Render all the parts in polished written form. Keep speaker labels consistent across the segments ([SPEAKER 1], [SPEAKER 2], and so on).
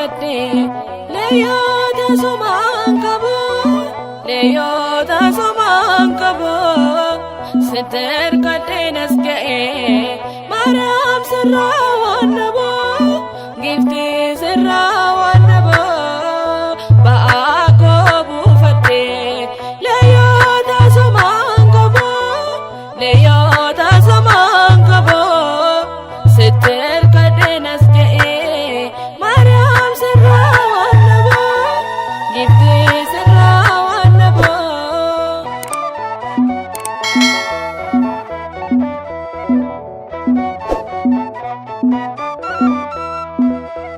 [SPEAKER 1] fadde leeyota somaan qabu leeyota somaan qabu sitter kadeenas ga'e Maariyaam sirraa waan nabo gifti sirraa waan nabo ba'aa koo buufadde leeyota somaan qabu leeyota somaan qabu sitter kadeenas ga'e Maariyaam sirraa waan nabo gifti sirraa waan nabo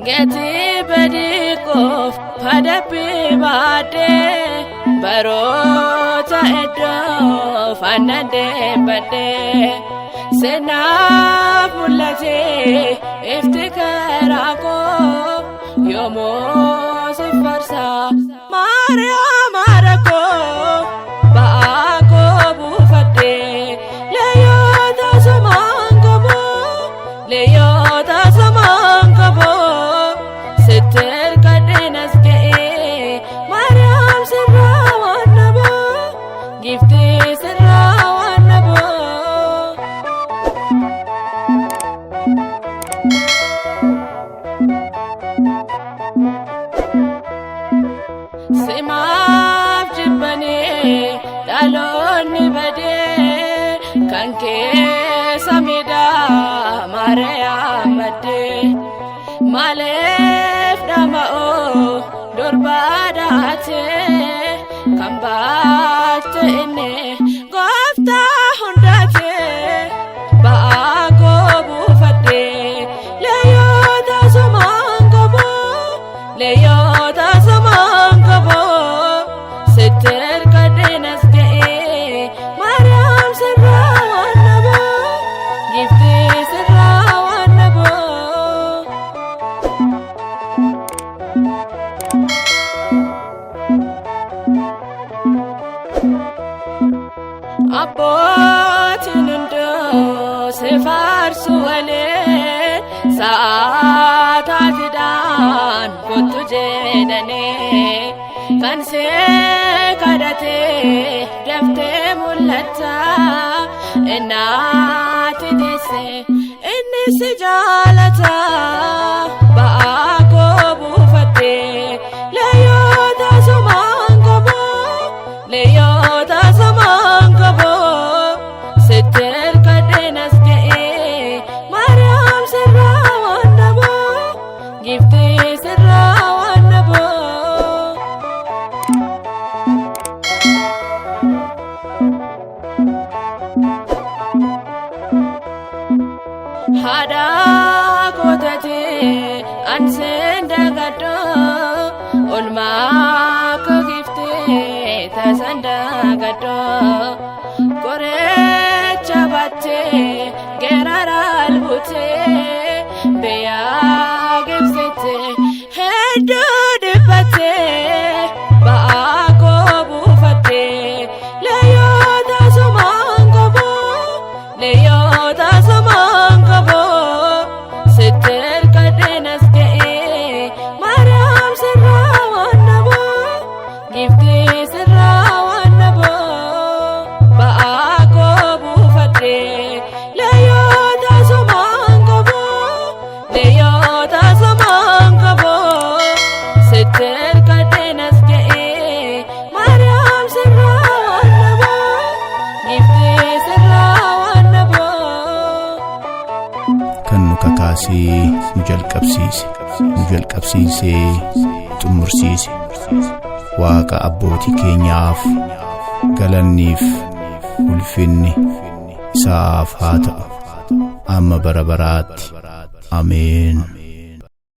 [SPEAKER 1] Gati badikof padapi bade barota edof anade bade senaf mulate iftikarako yomo sifarsa Maariyaam arako baako bufade leeyota somaan qabu leeyota somaan qabu sitter kadeenas ga'e Maariyaam sirraa waan nabo gifti sirraa waan nabo simaaf jibbanii dhaloonni badee kan keessa miidhaa Maariyaam maddee Maaleef dhama'oo durbaa daatee kan baatte inni gooftaa hundaatee ba'aa koo buufadde leeyota somaan qabu leeyota somaan qabu sitter kadeenas ga'e Maariyaam sirraa waan nabo gifti sirraa waan nabo Abbootiin hunduu si faarsu walee sa'aataatiidhaan kottu jedhanii kan see kadhatee daftee mul'ata innaati deesse inni si jaalata ba'aa koo buufadde leeyota somaan qabu leeyota somaan qabu sitter kadeenas ga'e Maariyaam sirraa waan nabo gifti sirraa waan nabo haadha kootatee anseen dagaddo olmaa koo giftee tasan dagaddo gorecha battee geerara albutee biyyaa gibsitee hedduu dhibbattee ba'aa koo buufadde leeyota somaan qabu leeyota somaan qabu sitter kadeenas ga'e Maariyaam sirraa waan nabo gifti sirraa waan nabo ba'aa koo buufadde leeyota somaan qabu leeyota somaan qabu sitter kadeenas ga'e Maariyaam sirraa waan nabo gifti sirraa waan nabo
[SPEAKER 2] kan nu kakaasee nu jalqabsiisee xumursiise Waaqa abbootii keenyaaf galanniif ulfinni isaaf haa ta'u amma bara baraatti ameen.